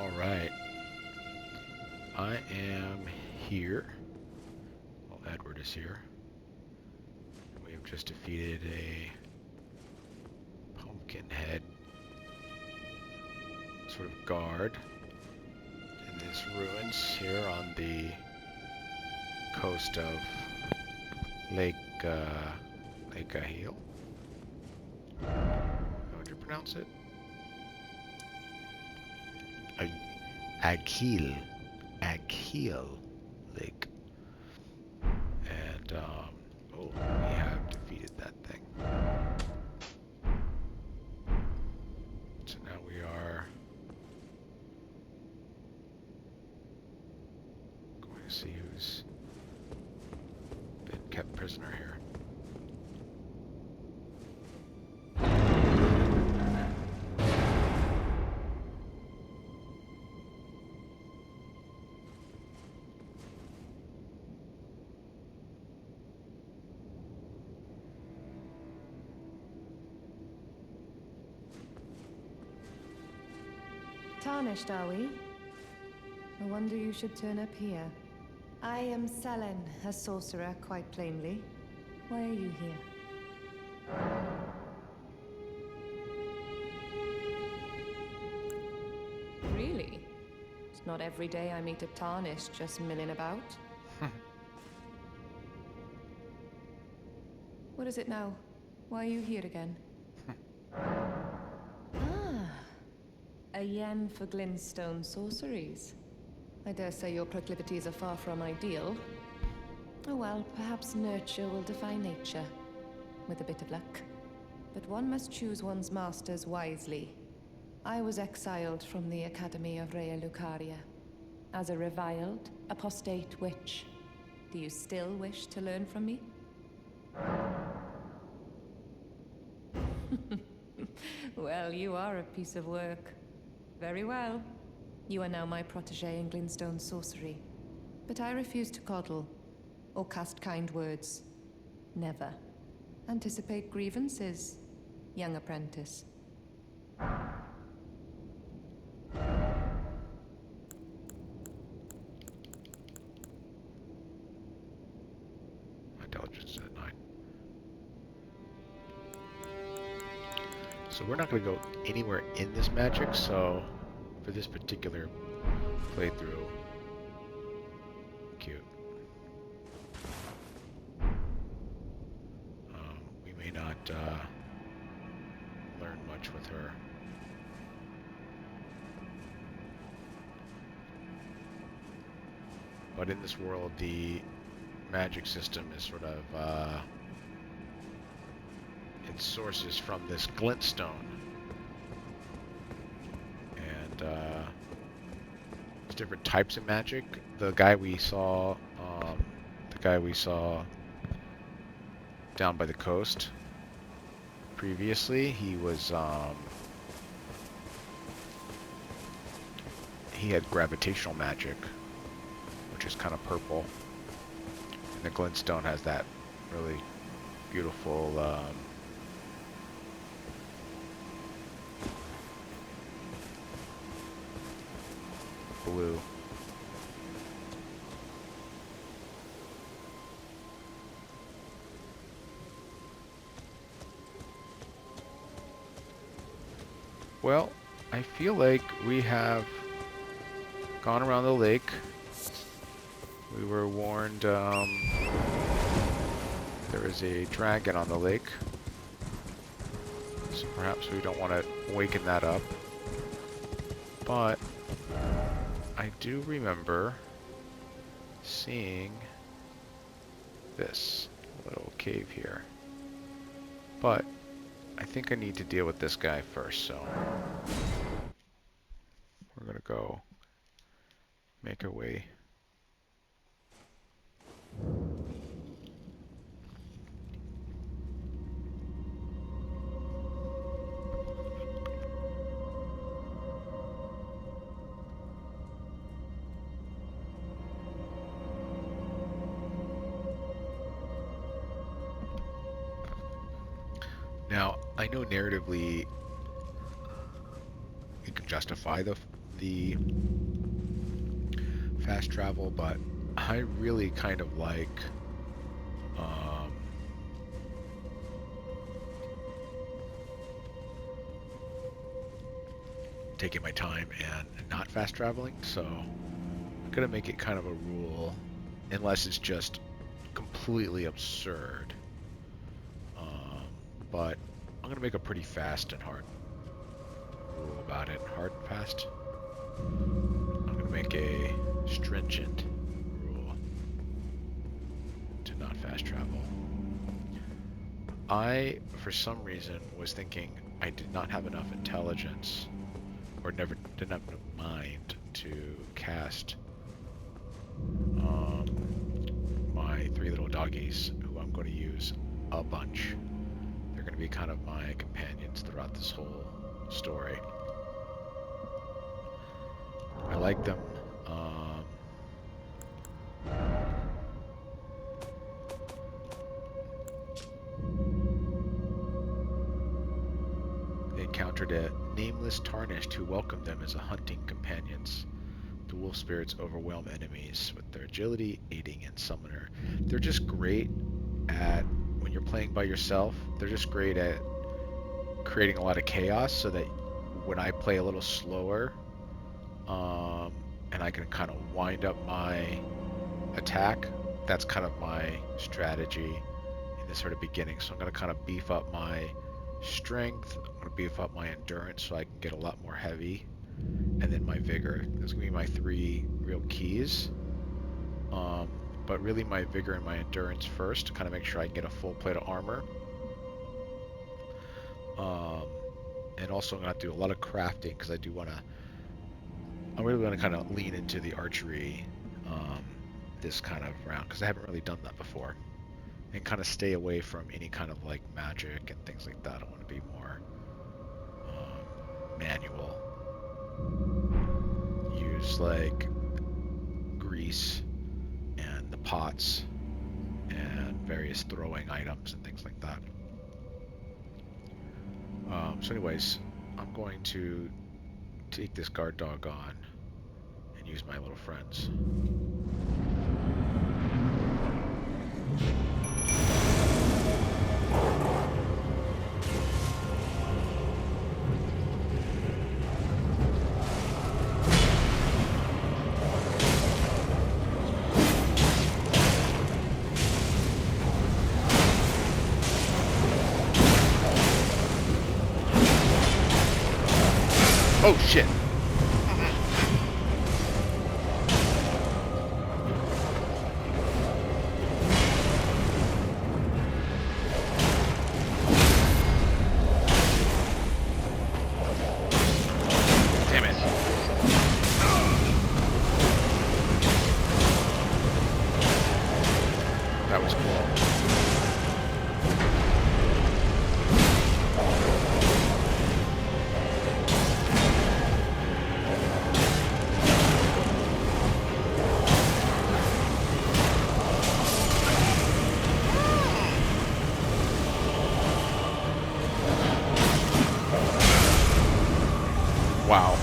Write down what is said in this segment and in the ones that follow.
Alright. I am here. Well, Edward is here. We have just defeated a pumpkin head sort of guard in these ruins here on the coast of Lake Ahil. How would you pronounce it? Aghil Lake. And, oh, we have defeated that thing. So now we are going to see who's been kept prisoner here. Tarnished, are we? No wonder you should turn up here. I am Selen, a sorcerer, quite plainly. Why are you here? Really? It's not every day I meet a Tarnished just milling about. What is it now? Why are you here again? A yen for glintstone sorceries. I dare say your proclivities are far from ideal. Oh well, perhaps nurture will defy nature, with a bit of luck. But one must choose one's masters wisely. I was exiled from the Academy of Rea Lucaria as a reviled, apostate witch. Do you still wish to learn from me? Well, you are a piece of work. Very well. You are now my protégé in glintstone sorcery. But I refuse to coddle, or cast kind words. Never. Anticipate grievances, young apprentice. My intelligence is at 9. So we're not going to go anywhere in this magic, so for this particular playthrough, cute. We may not learn much with her. But in this world, the magic system is sort of its sources from this glintstone, and there's different types of magic. The guy we saw down by the coast previously, he was he had gravitational magic, which is kind of purple, and the glintstone has that really beautiful blue. Well, I feel like we have gone around the lake. We were warned there is a dragon on the lake, so perhaps we don't want to waken that up. But I do remember seeing this little cave here. But I think I need to deal with this guy first, so we're gonna go make our way. Now, I know narratively you can justify the the fast travel, but I really kind of like taking my time and not fast traveling, so I'm gonna make it kind of a rule, unless it's just completely absurd. But I'm gonna make a pretty fast and hard rule about it. Hard and fast. I'm gonna make a stringent rule to not fast travel. I, for some reason, was thinking I did not have enough intelligence, or didn't have enough mind to cast my three little doggies, who I'm going to use a bunch. They're going to be kind of my companions throughout this whole story. I like them. They encountered a nameless tarnished who welcomed them as a hunting companions. The wolf spirits overwhelm enemies with their agility, aiding in summoner. They're just great at, when you're playing by yourself, they're just great at creating a lot of chaos, so that when I play a little slower, and I can kind of wind up my attack, that's kind of my strategy in this sort of beginning. So I'm going to kind of beef up my strength, I'm going to beef up my endurance so I can get a lot more heavy, and then my vigor. Those are going to be my three real keys. But really my vigor and my endurance first, to kind of make sure I can get a full plate of armor. And also I'm going to do a lot of crafting, because I really want to kind of lean into the archery this kind of round, because I haven't really done that before. And kind of stay away from any kind of like magic and things like that. I want to be more manual. Use like grease and the pots and various throwing items and things like that. So anyways, I'm going to take this guard dog on and use my little friends. Oh shit! Damn it. That was cool. Wow.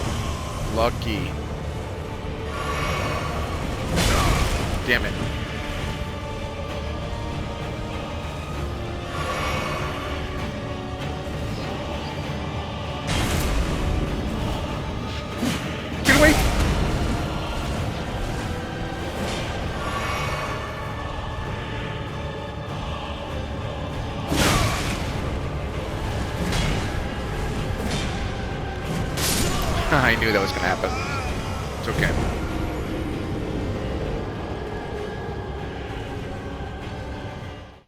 Lucky. Damn it. Get away! I knew that was going to happen. It's okay.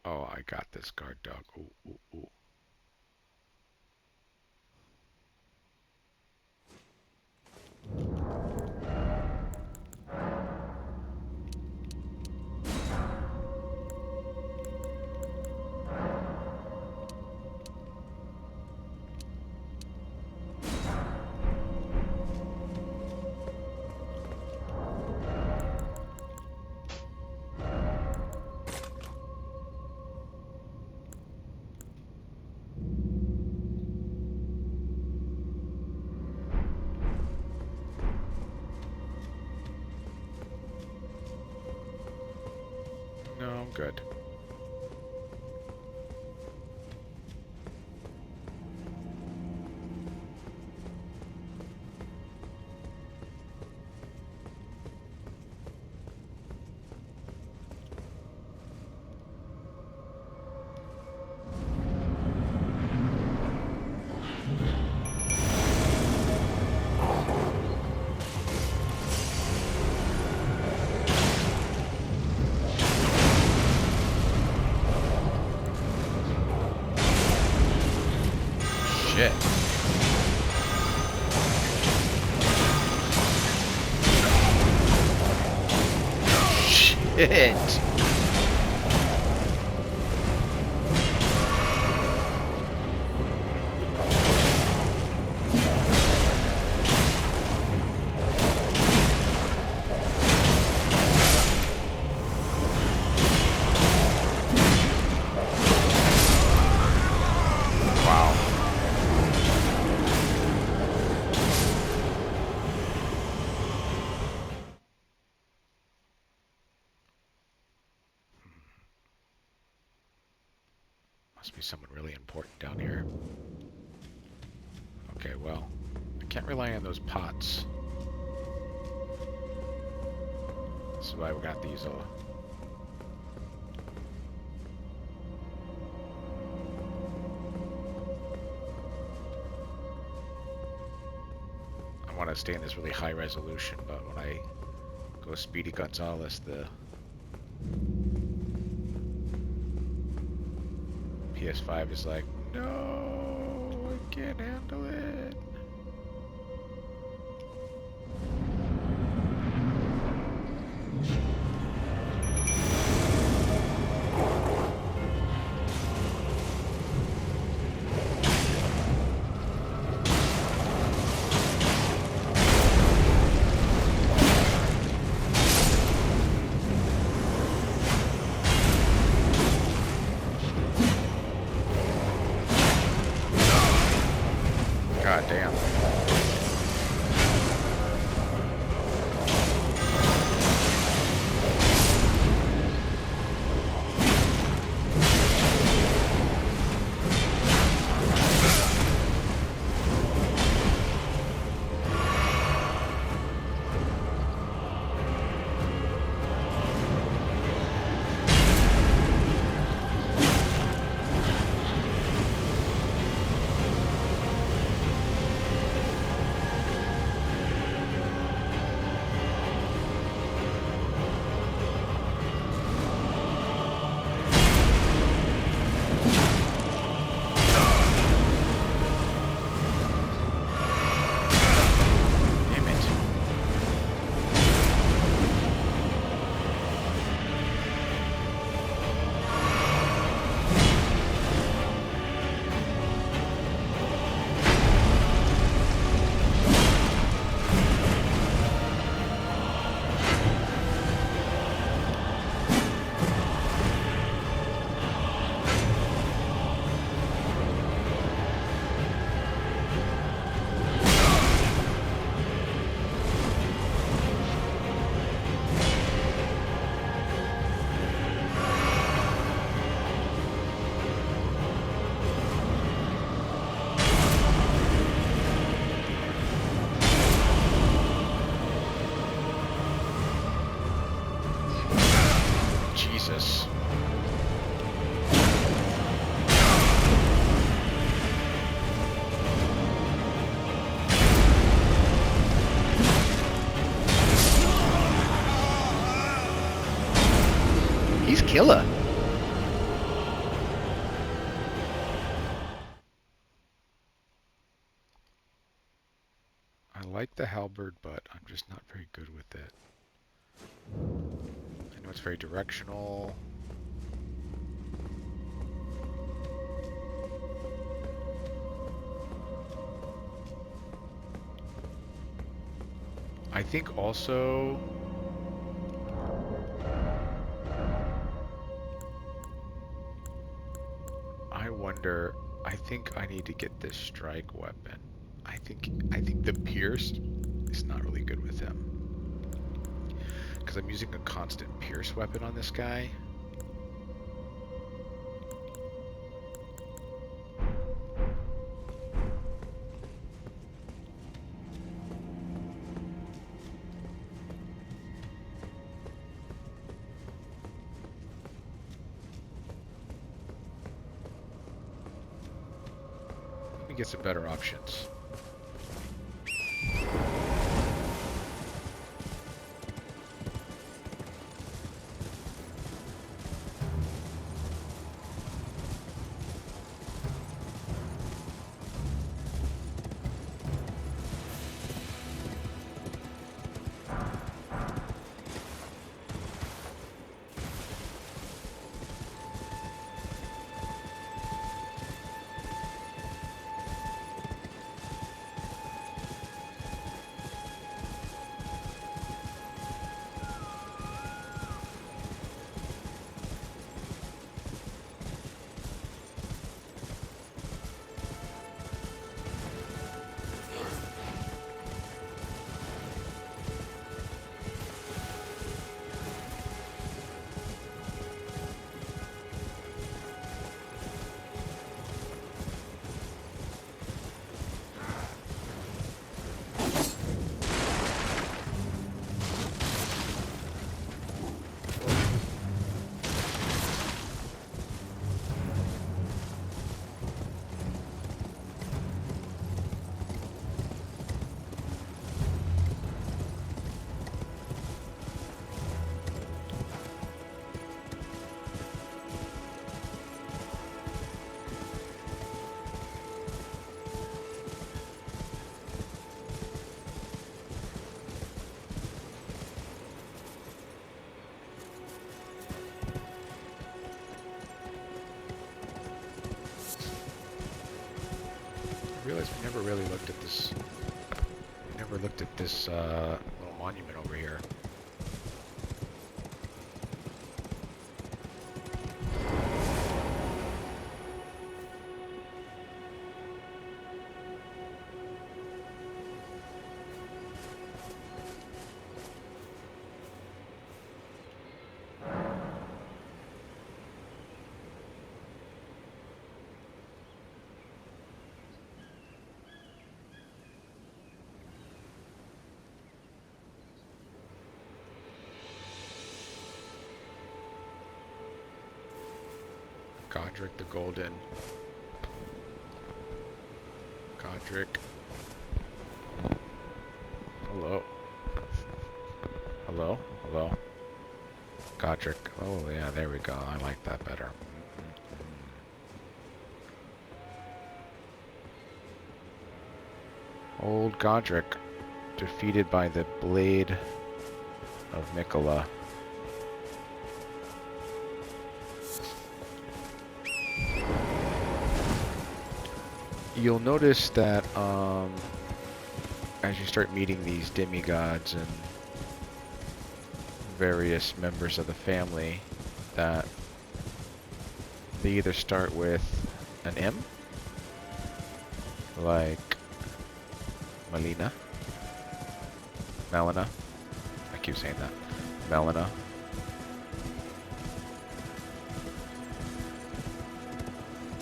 Oh, I got this guard dog. Ooh, ooh, ooh. good. Shit. Shit. Wow. Must be someone really important down here. Okay, well, I can't rely on those pots. This is why we got these all. I want to stay in this really high resolution, but when I go Speedy Gonzalez, the PS5 is like, no, I can't handle it. God damn. Jesus. He's killer. I like the halberd, but I'm just not very good with it. I know it's very directional. I think also I think I need to get this strike weapon. I think the pierce is not really good with him. Because I'm using a constant pierce weapon on this guy. get some better options. I realized we never really looked at this. We never looked at this little monument over here. Godric the Golden. Godric. Hello. Hello? Hello? Godric. Oh, yeah, there we go. I like that better. Old Godric. Defeated by the Blade of Mikola. You'll notice that as you start meeting these demigods and various members of the family, that they either start with an M, like Melina, I keep saying that, Melina,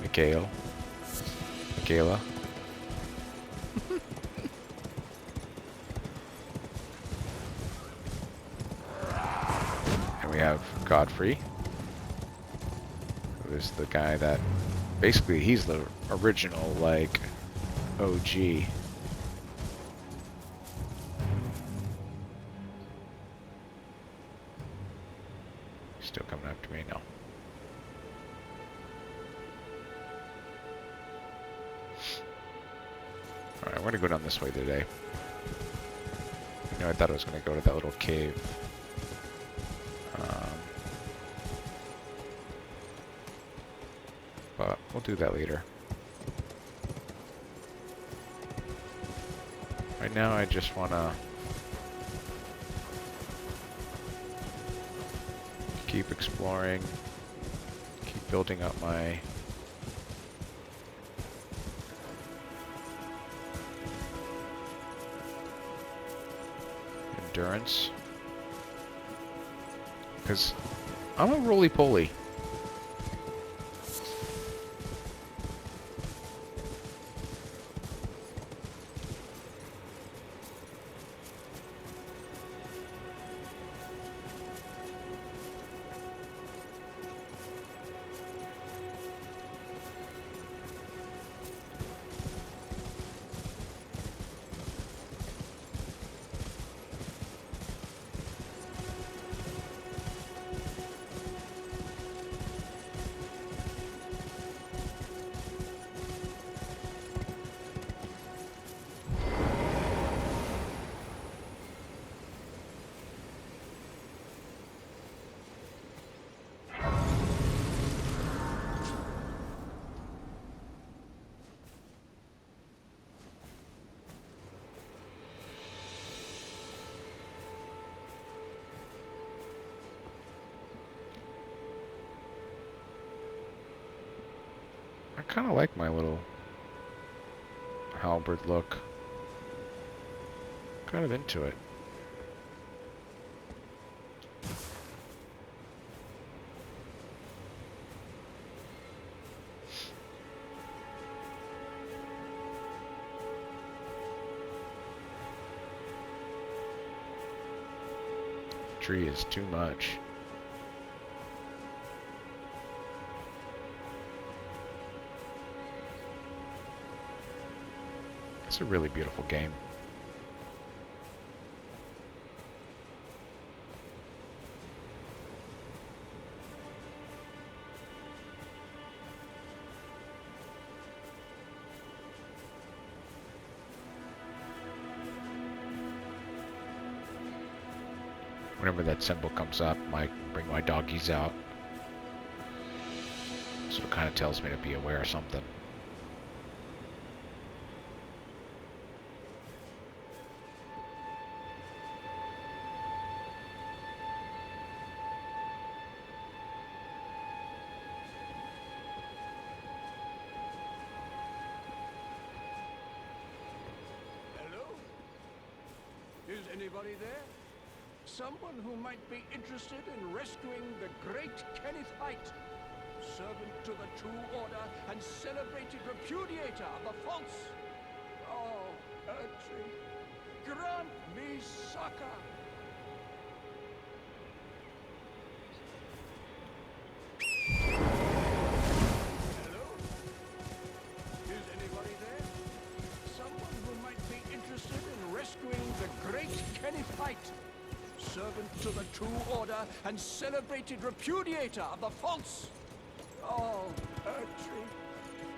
Michaela, and we have Godfrey, who is the guy that, basically he's the original, like, OG. Still coming after me? No. Alright, we're gonna go down this way today. You know, I thought I was gonna go to that little cave. But we'll do that later. Right now I just wanna keep exploring, keep building up my endurance, because I'm a roly-poly. kind of like my little halberd look. Kind of into it. Tree is too much. It's a really beautiful game. Whenever that symbol comes up, I bring my doggies out. So it kind of tells me to be aware of something. Hello? Is anybody there? Someone who might be interested in rescuing the great Kenneth Height, servant to the true order and celebrated repudiator of the false. Oh, Ertry, grant me succor. Hello? Is anybody there? Someone who might be interested in rescuing the great Kenneth Height, servant to the true order and celebrated repudiator of the false. Oh, Ertry,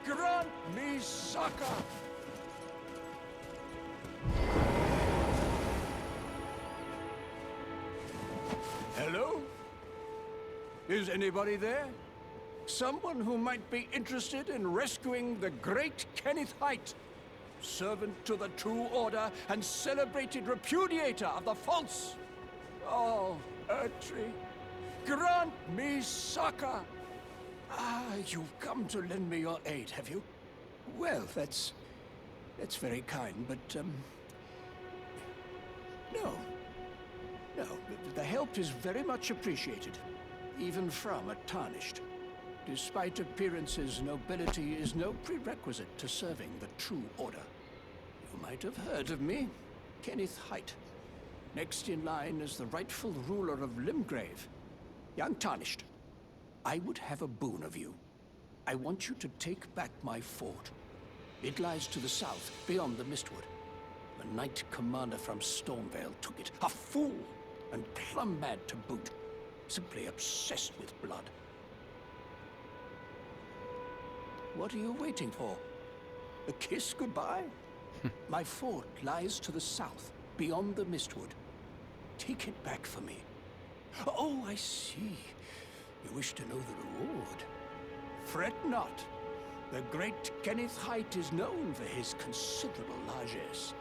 grant me succor. Hello? Is anybody there? Someone who might be interested in rescuing the great Kenneth Height, servant to the true order and celebrated repudiator of the false. Oh, Ertry, grant me succor. Ah, you've come to lend me your aid, have you? Well, that's very kind, but, no. No, the help is very much appreciated, even from a tarnished. Despite appearances, nobility is no prerequisite to serving the true order. You might have heard of me, Kenneth Height. Next in line is the rightful ruler of Limgrave, young Tarnished. I would have a boon of you. I want you to take back my fort. It lies to the south, beyond the Mistwood. The Knight Commander from Stormvale took it. A fool! And plumb mad to boot. Simply obsessed with blood. What are you waiting for? A kiss goodbye? My fort lies to the south, beyond the Mistwood. Take it back for me. Oh, I see. You wish to know the reward. Fret not. The great Kenneth Height is known for his considerable largesse.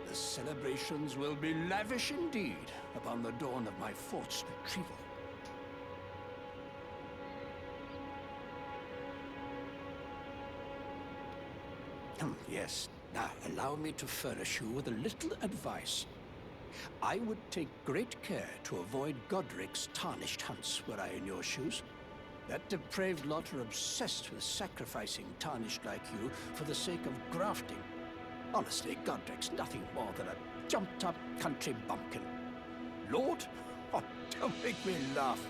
The celebrations will be lavish indeed upon the dawn of my fort's retrieval. Yes. Now, allow me to furnish you with a little advice. I would take great care to avoid Godric's tarnished hunts were I in your shoes. That depraved lot are obsessed with sacrificing tarnished like you for the sake of grafting. Honestly, Godric's nothing more than a jumped-up country bumpkin. Lord? Oh, don't make me laugh.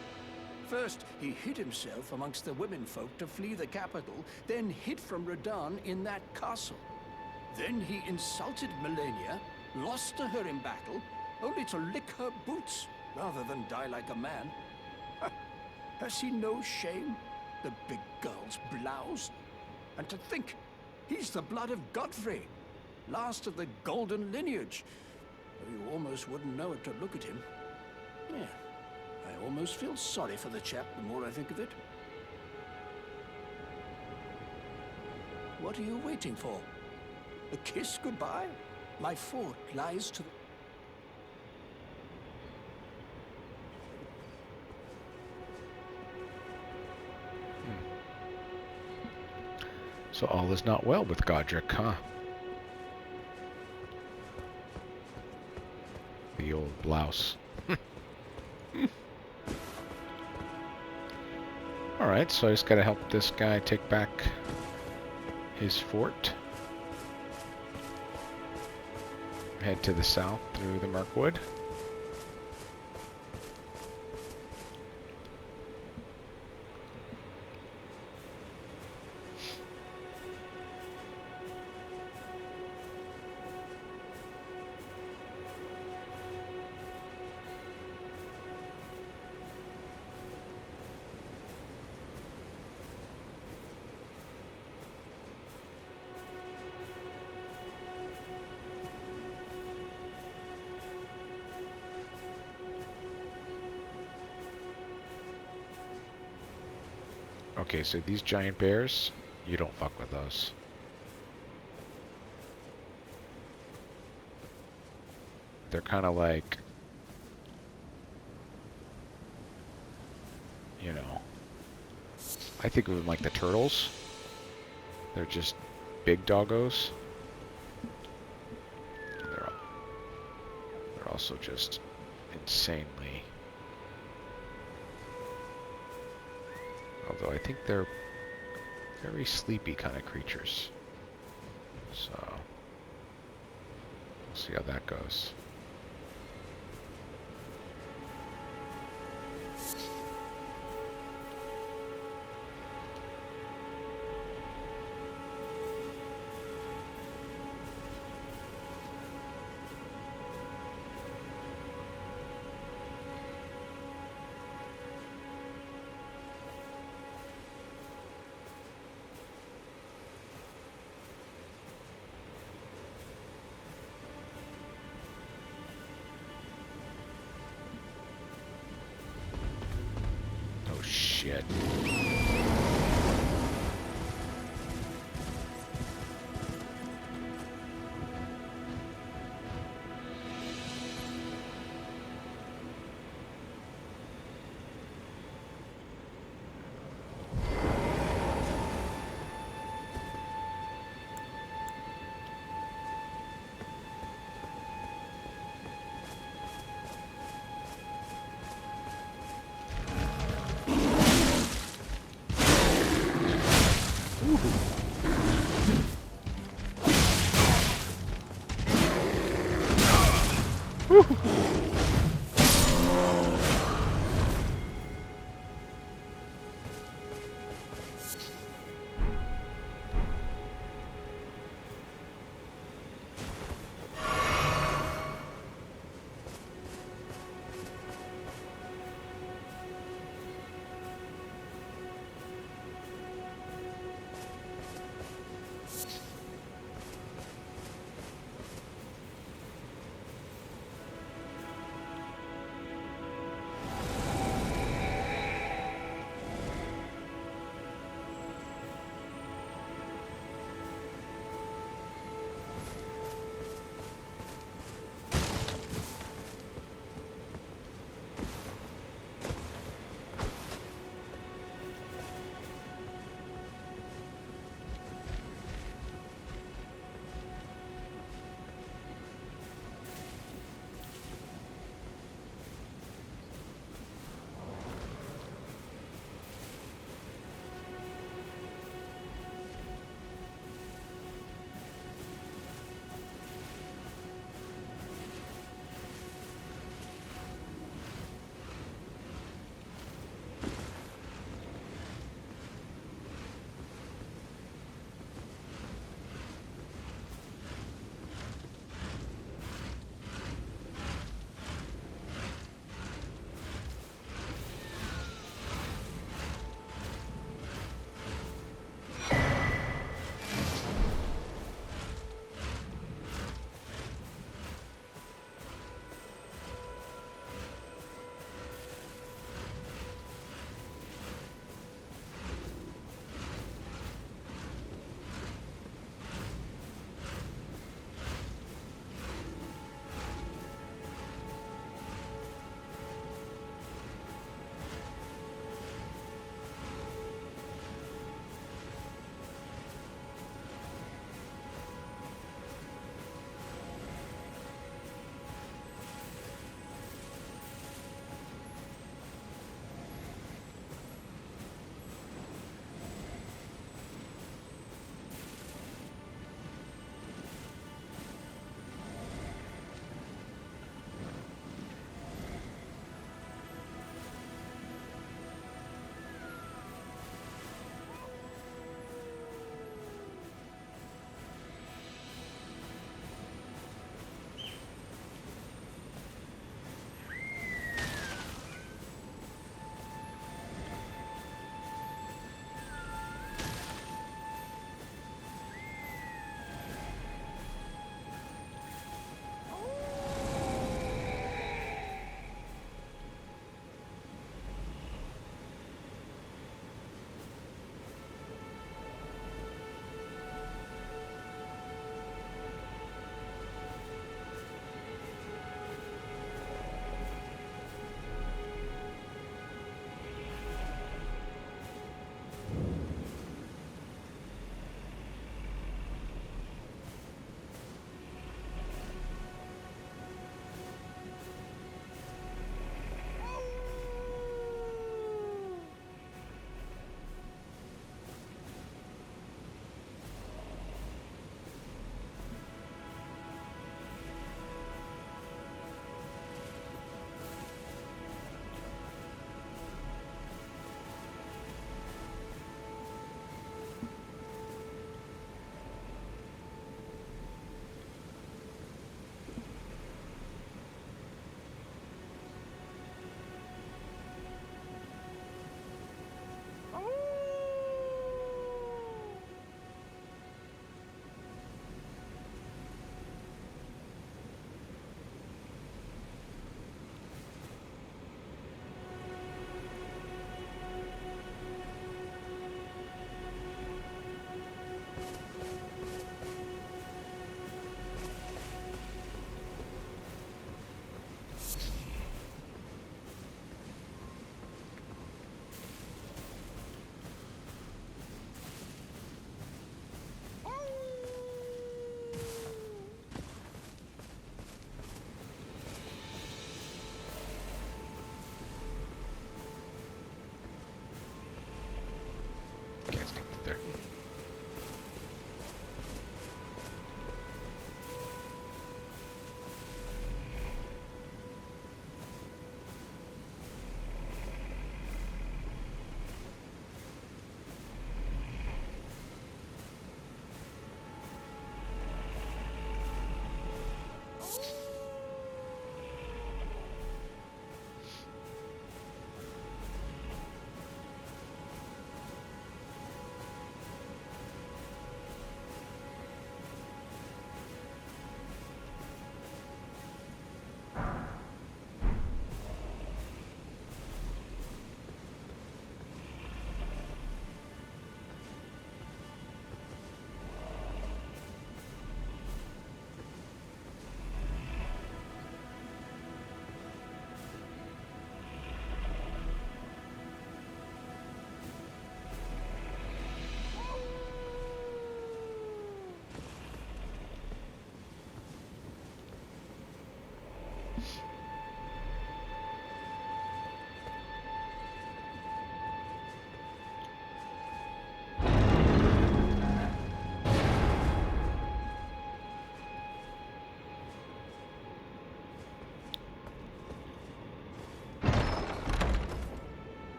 First, he hid himself amongst the womenfolk to flee the capital, then hid from Radahn in that castle. Then he insulted Melania, lost to her in battle, only to lick her boots rather than die like a man. Has he no shame, the big girl's blouse? And to think, he's the blood of Godfrey, last of the golden lineage. You almost wouldn't know it to look at him. Yeah, I almost feel sorry for the chap the more I think of it. What are you waiting for? A kiss goodbye? My fort lies to the... So all is not well with Godric, huh? The old blouse. Alright, so I just gotta help this guy take back his fort. Head to the south through the Mirkwood. Okay, so these giant bears, you don't fuck with those. They're kind of like, you know, I think of them like the turtles. They're just big doggos. They're also just insanely. Although I think they're very sleepy kind of creatures. So, we'll see how that goes. Oh shit.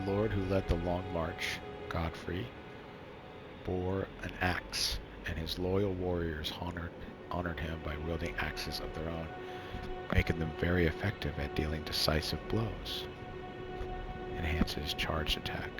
The lord who led the long march, Godfrey, bore an axe, and his loyal warriors honored him by wielding axes of their own, making them very effective at dealing decisive blows. Enhances charged attack.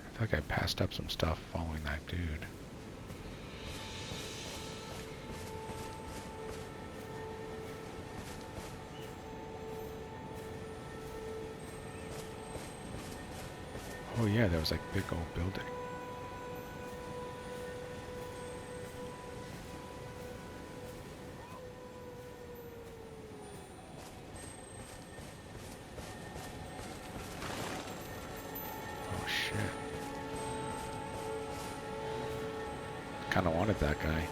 I feel like I passed up some stuff following that dude. Oh yeah, there was like big old building. Oh shit. Kinda wanted that guy.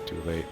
Too late.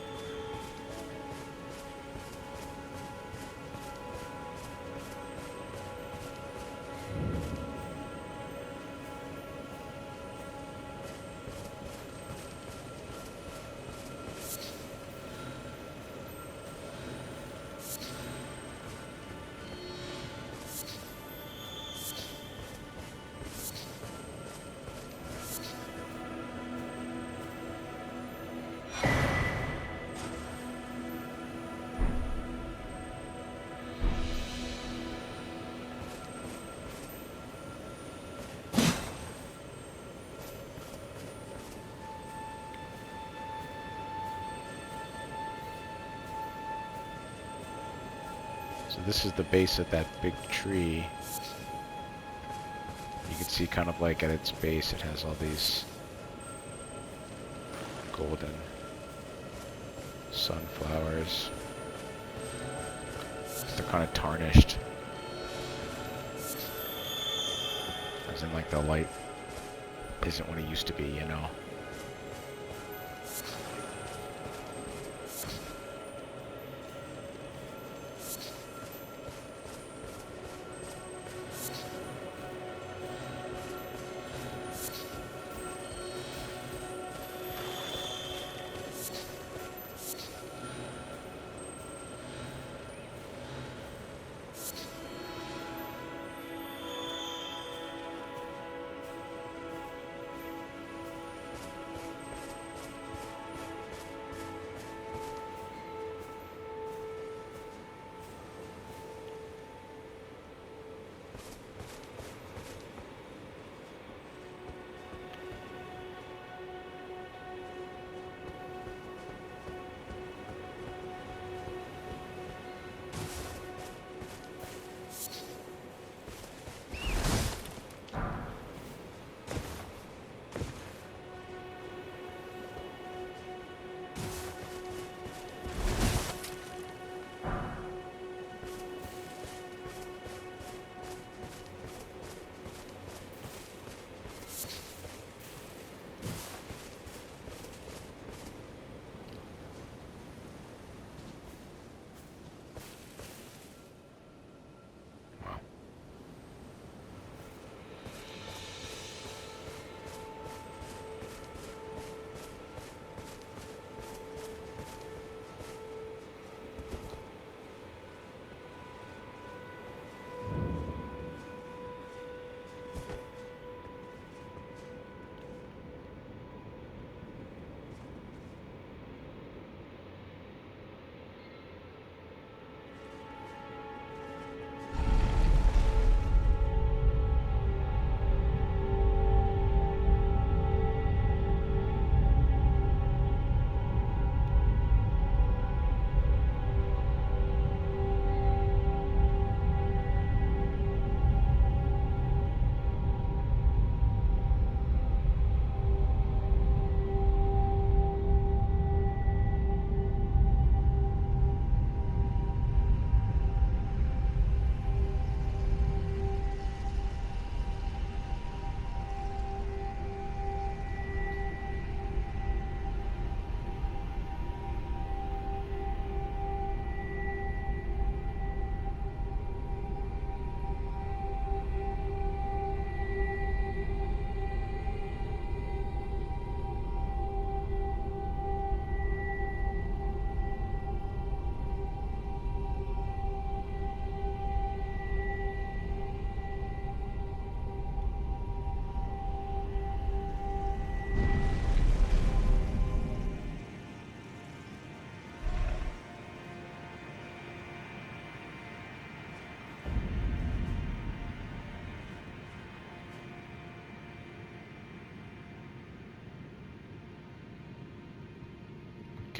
So this is the base of that big tree. You can see kind of like at its base it has all these golden sunflowers. They're kind of tarnished. As in like the light isn't what it used to be, you know?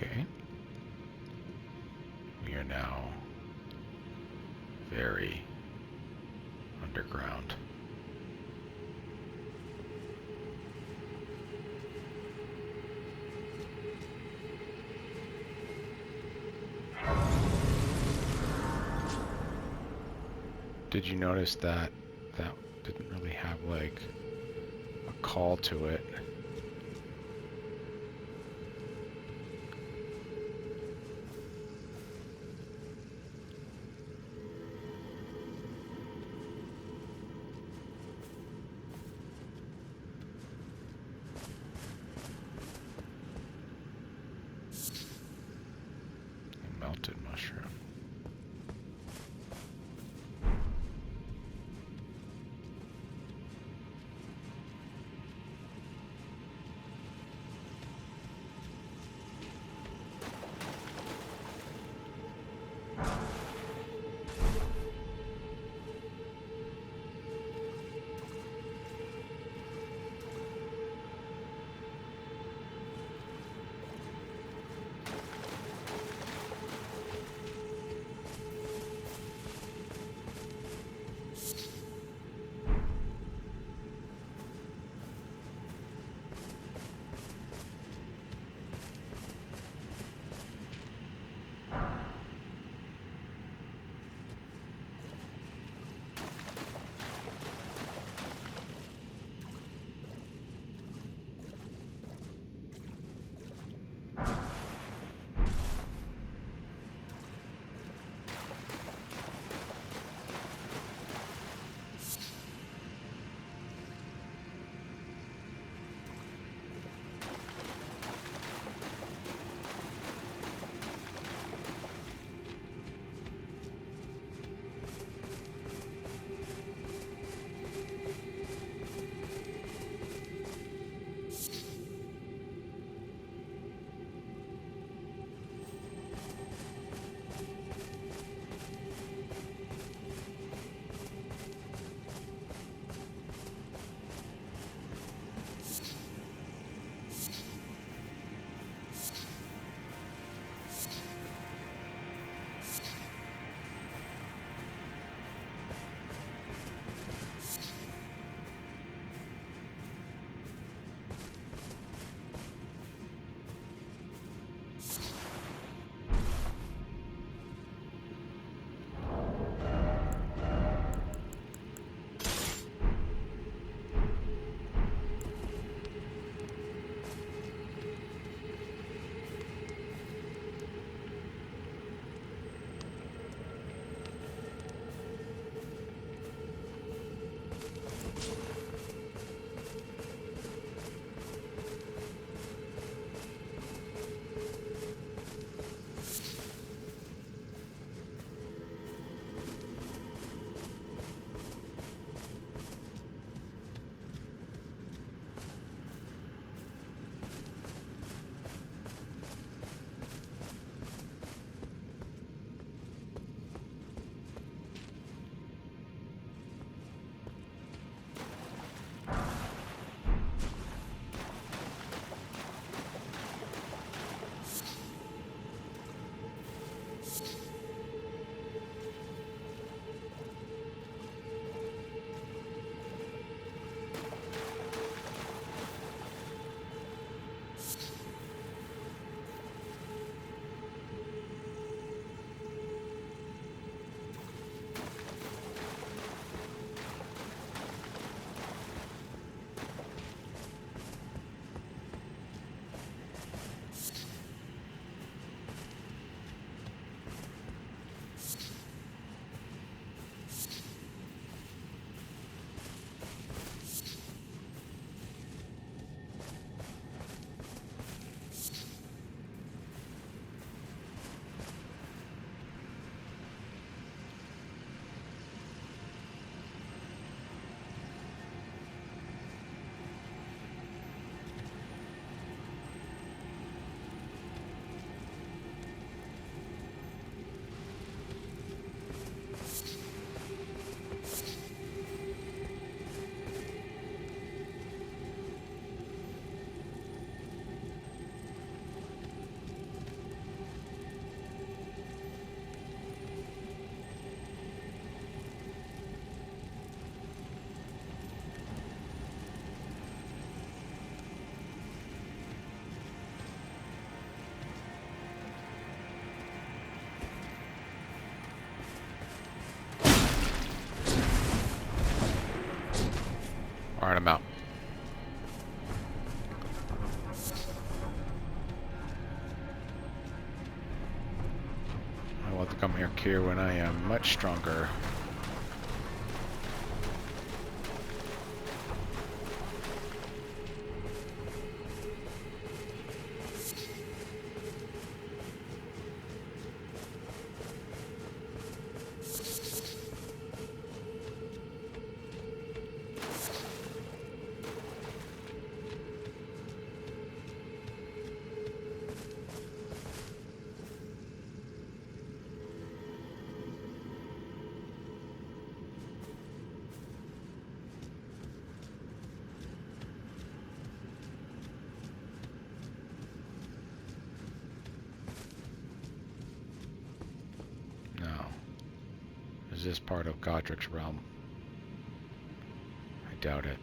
Okay. We are now very underground. Did you notice that that didn't really have like a call to it? A melted mushroom. Alright, I'm out. I want to come here when I am much stronger. Is this part of Godric's realm? I doubt it.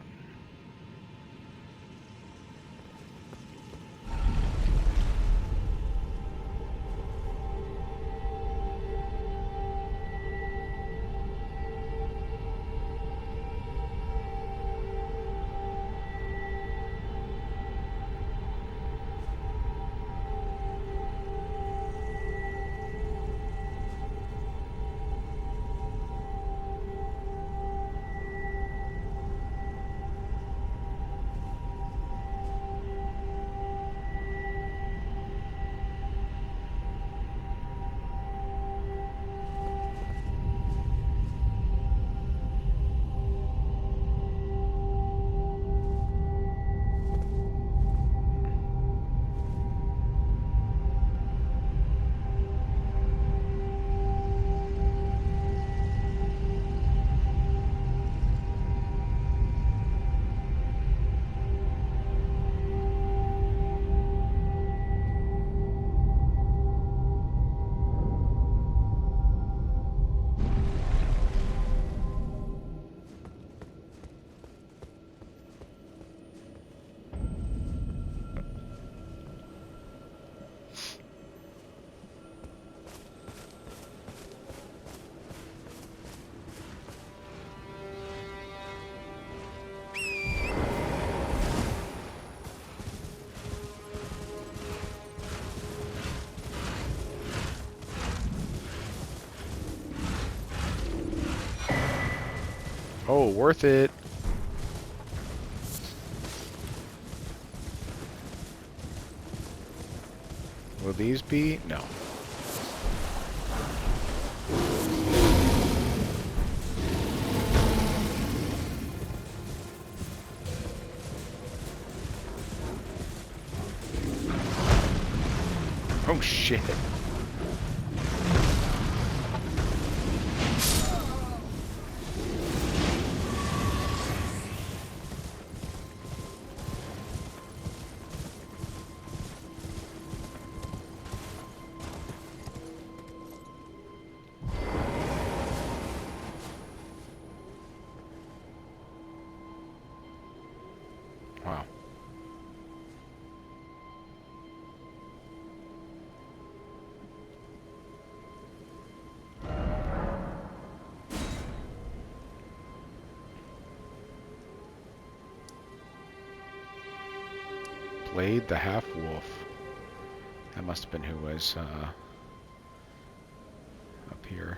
Oh, worth it. Will these be? No. Oh shit. Wow. Blade the half-wolf. That must have been who was up here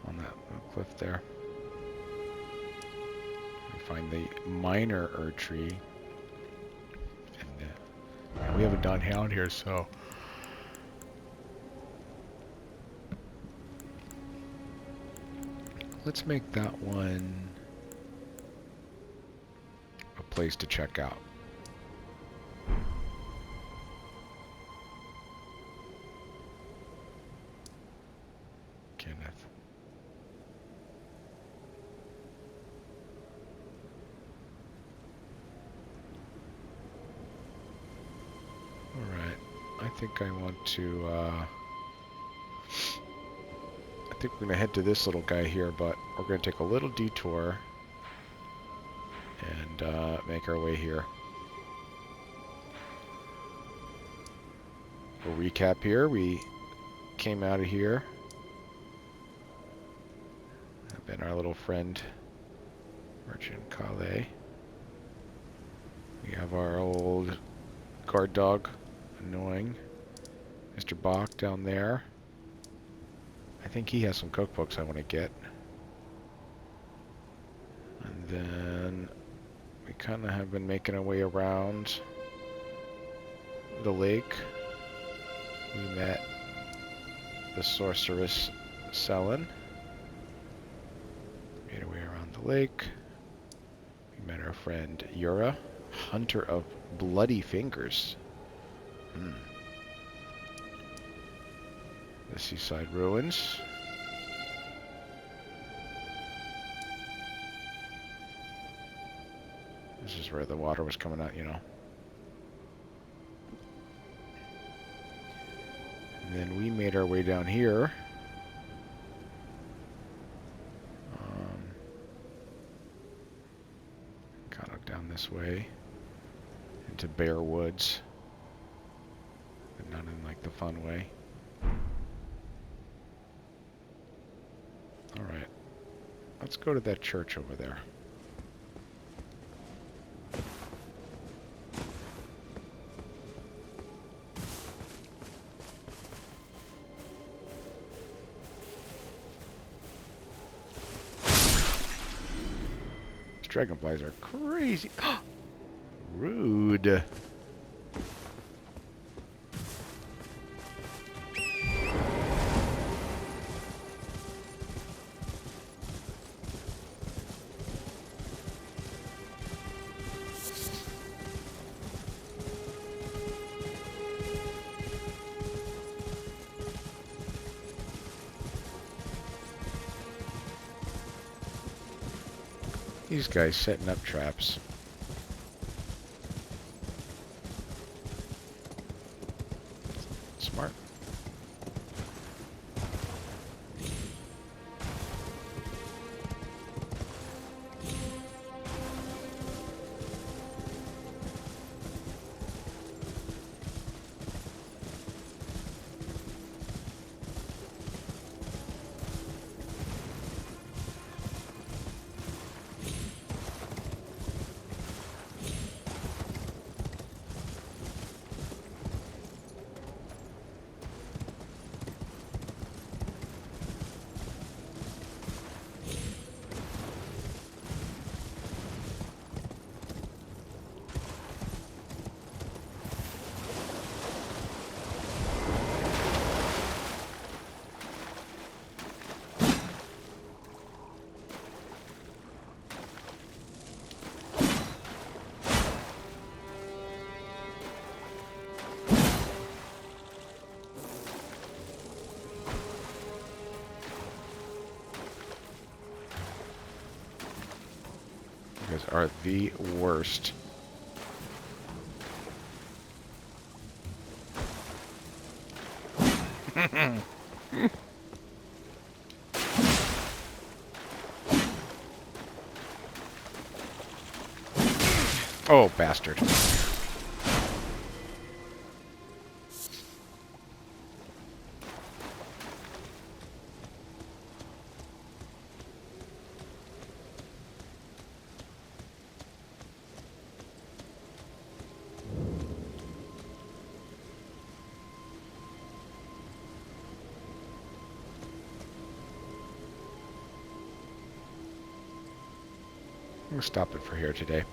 on that little cliff there. We find the minor Erdtree. And we haven't done Hound here, so... Let's make that one a place to check out. Kenneth. Alright, I think I want to, I think we're going to head to this little guy here, but we're going to take a little detour and make our way here. We'll recap here. We came out of here. I've been our little friend Merchant Calais. We have our old guard dog. Annoying. Mr. Bach down there. I think he has some cookbooks I want to get. And then we kind of have been making our way around the lake. We met the sorceress Selin. Made our way around the lake. We met our friend Yura, hunter of bloody fingers. The seaside ruins. This is where the water was coming out, you know. And then we made our way down here. Kind of down this way. Into Bear Woods. But not in like the fun way. Alright. Let's go to that church over there. Dragonflies are crazy. Rude. These guys setting up traps. Smart. You guys are the worst. Oh, bastard. We'll stop it for here today.